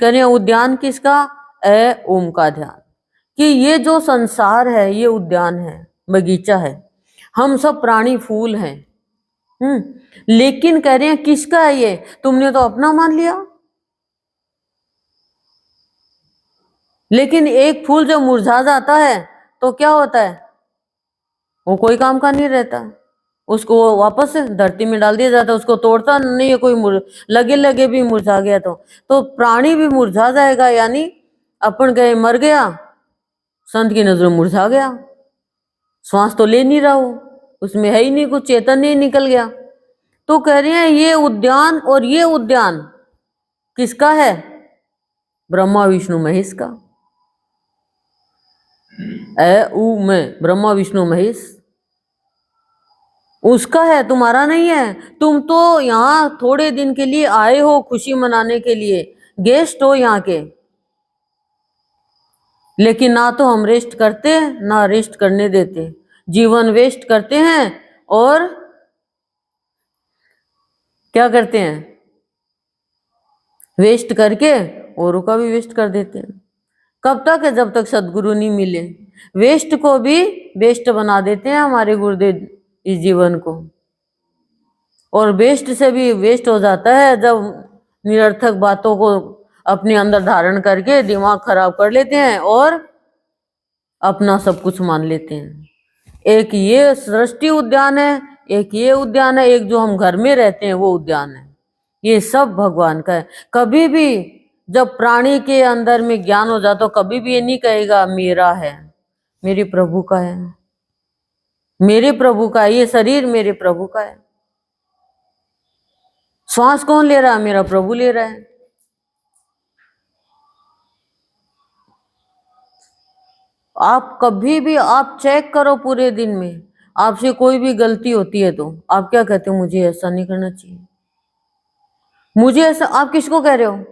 करें उद्यान किसका? ओम का ध्यान, कि ये जो संसार है ये उद्यान है, बगीचा है, हम सब प्राणी फूल हैं। लेकिन कह रहे हैं किसका है ये? तुमने तो अपना मान लिया। लेकिन एक फूल जब मुरझा जाता है तो क्या होता है? वो कोई काम का नहीं रहता, उसको वापस धरती में डाल दिया जाता है, उसको तोड़ता नहीं है कोई, लगे लगे भी मुरझा गया तो प्राणी भी मुरझा जाएगा, यानी अपन गए मर गया, संत की नजरों मुरझा गया, श्वास तो ले नहीं रहा हो, उसमें है ही नहीं कुछ, चेतन ही निकल गया। तो कह रहे हैं ये उद्यान, और ये उद्यान किसका है? ब्रह्मा विष्णु महेश का। ऊ में ब्रह्मा विष्णु महेश, उसका है, तुम्हारा नहीं है। तुम तो यहाँ थोड़े दिन के लिए आए हो खुशी मनाने के लिए, गेस्ट हो यहाँ के। लेकिन ना तो हम रेस्ट करते ना रेस्ट करने देते, जीवन वेस्ट करते हैं और क्या करते हैं? वेस्ट करके औरों का भी वेस्ट कर देते हैं। कब तक है? जब तक सदगुरु नहीं मिले। वेस्ट को भी बेस्ट बना देते हैं हमारे गुरुदेव इस जीवन को, और वेस्ट से भी वेस्ट हो जाता है जब निरर्थक बातों को अपने अंदर धारण करके दिमाग खराब कर लेते हैं और अपना सब कुछ मान लेते हैं। एक ये सृष्टि उद्यान है, एक ये उद्यान है, एक जो हम घर में रहते हैं वो उद्यान है। ये सब भगवान का है। कभी भी जब प्राणी के अंदर में ज्ञान हो जाता तो कभी भी ये नहीं कहेगा मेरा है, मेरे प्रभु का है, मेरे प्रभु का है, ये शरीर मेरे प्रभु का है। श्वास कौन ले रहा है? मेरा प्रभु ले रहा है। आप कभी भी आप चेक करो पूरे दिन में, आपसे कोई भी गलती होती है तो आप क्या कहते हो? मुझे ऐसा नहीं करना चाहिए, मुझे ऐसा। आप किसको कह रहे हो?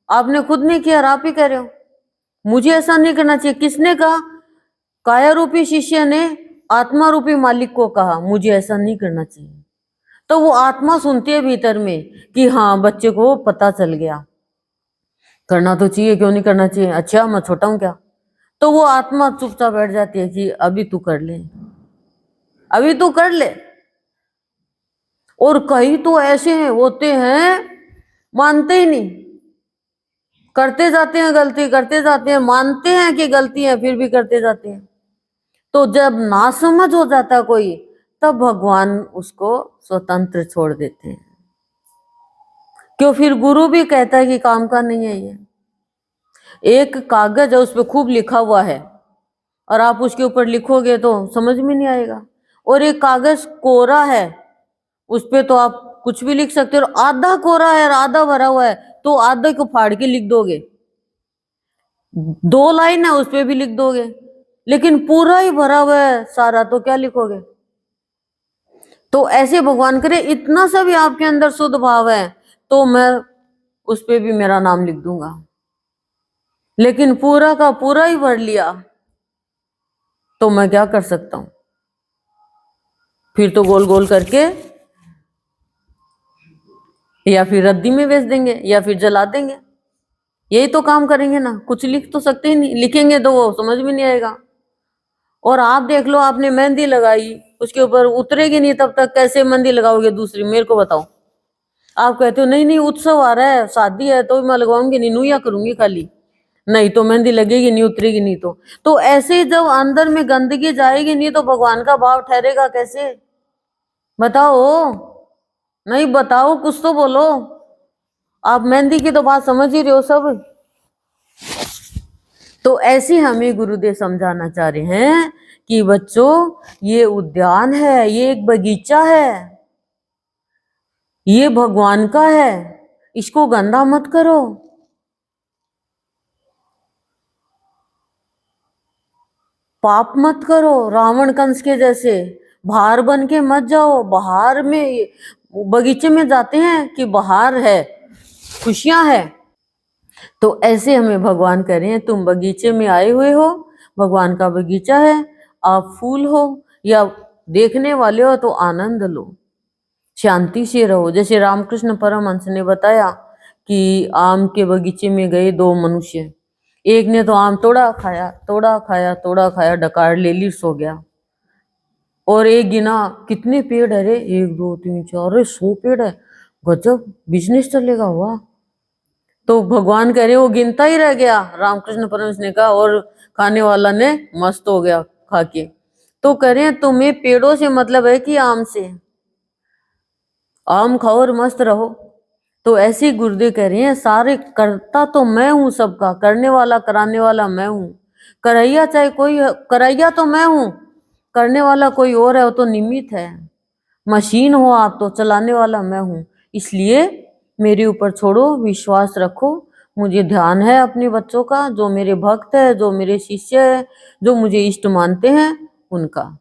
आपने खुद नहीं किया और आप ही कह रहे हो मुझे ऐसा नहीं करना चाहिए। किसने कहा? काया रूपी शिष्य ने आत्मा रूपी मालिक को कहा मुझे ऐसा नहीं करना चाहिए। तो वो आत्मा सुनती है भीतर में कि हाँ बच्चे को पता चल गया, करना तो चाहिए, क्यों नहीं करना चाहिए, अच्छा मैं छोटा हूं क्या? तो वो आत्मा चुपचाप बैठ जाती है कि अभी तू कर ले, अभी तू कर ले। और कई तो ऐसे हैं होते हैं मानते ही नहीं, करते जाते हैं गलती, करते जाते हैं, मानते हैं कि गलती है फिर भी करते जाते हैं। तो जब नासमझ हो जाता कोई तब भगवान उसको स्वतंत्र छोड़ देते हैं। क्यों? फिर गुरु भी कहता है कि काम का नहीं है ये। एक कागज है उस पर खूब लिखा हुआ है और आप उसके ऊपर लिखोगे तो समझ में नहीं आएगा, और एक कागज कोरा है उस पे तो आप कुछ भी लिख सकते हो, और आधा कोरा है और आधा भरा हुआ है तो आधे को फाड़ के लिख दोगे, 2 लाइन है उस पे भी लिख दोगे, लेकिन पूरा ही भरा हुआ है सारा तो क्या लिखोगे? तो ऐसे भगवान करे इतना सा भी आपके अंदर शुद्ध भाव है तो मैं उस पे भी मेरा नाम लिख दूंगा, लेकिन पूरा का पूरा ही भर लिया तो मैं क्या कर सकता हूं? फिर तो गोल गोल करके या फिर रद्दी में बेच देंगे या फिर जला देंगे, यही तो काम करेंगे ना। कुछ लिख तो सकते ही नहीं, लिखेंगे तो वो समझ में नहीं आएगा। और आप देख लो आपने मेहंदी लगाई उसके ऊपर उतरेगी नहीं तब तक, कैसे मेहंदी लगाओगे दूसरी? मेरे को बताओ। आप कहते हो नहीं नहीं उत्सव आ रहा है, शादी है तो मैं लगवाऊंगी नहीं, नूया करूंगी खाली, नहीं तो मेहंदी लगेगी नहीं, उतरेगी नहीं। तो ऐसे जब अंदर में गंदगी जाएगी नहीं तो भगवान का भाव ठहरेगा कैसे? बताओ, नहीं बताओ, कुछ तो बोलो। आप मेहंदी की तो बात समझ ही रहे हो सब। तो ऐसे हमें गुरुदेव समझाना चाह रहे हैं कि बच्चों ये उद्यान है, ये एक बगीचा है, ये भगवान का है, इसको गंदा मत करो। पाप मत करो रावण कंस के जैसे, बाहर बन के मत जाओ। बाहर में बगीचे में जाते हैं कि बाहर है, खुशियां है। तो ऐसे हमें भगवान कह रहे हैं तुम बगीचे में आए हुए हो, भगवान का बगीचा है, आप फूल हो या देखने वाले हो तो आनंद लो, शांति से रहो। जैसे रामकृष्ण परमहंस ने बताया कि आम के बगीचे में गए दो मनुष्य, एक ने तो आम तोड़ा खाया, तोड़ा खाया, तोड़ा खाया, डकार ले ली, सो गया। और एक गिना कितने पेड़ है रे, 1 2 3 4, अरे 100 पेड़ है, गजब बिजनेस चलेगा, वाह। तो भगवान कह रहे वो गिनता ही रह गया, रामकृष्ण परमहंस ने कहा, और खाने वाला ने मस्त हो गया खा के। तो कह रहे हैं तुम्हें पेड़ों से मतलब है कि आम से? आम खाओ और मस्त रहो। तो ऐसे ही गुरुदेव कह रहे हैं सारे करता तो मैं हूं, सबका करने वाला कराने वाला मैं हूं। करैया चाहे कोई, करैया तो मैं हूं, करने वाला कोई और है, वो तो निमित्त है। मशीन हो आप, तो चलाने वाला मैं हूं। इसलिए मेरे ऊपर छोड़ो, विश्वास रखो। मुझे ध्यान है अपने बच्चों का, जो मेरे भक्त है, जो मेरे शिष्य है, जो मुझे इष्ट मानते हैं उनका।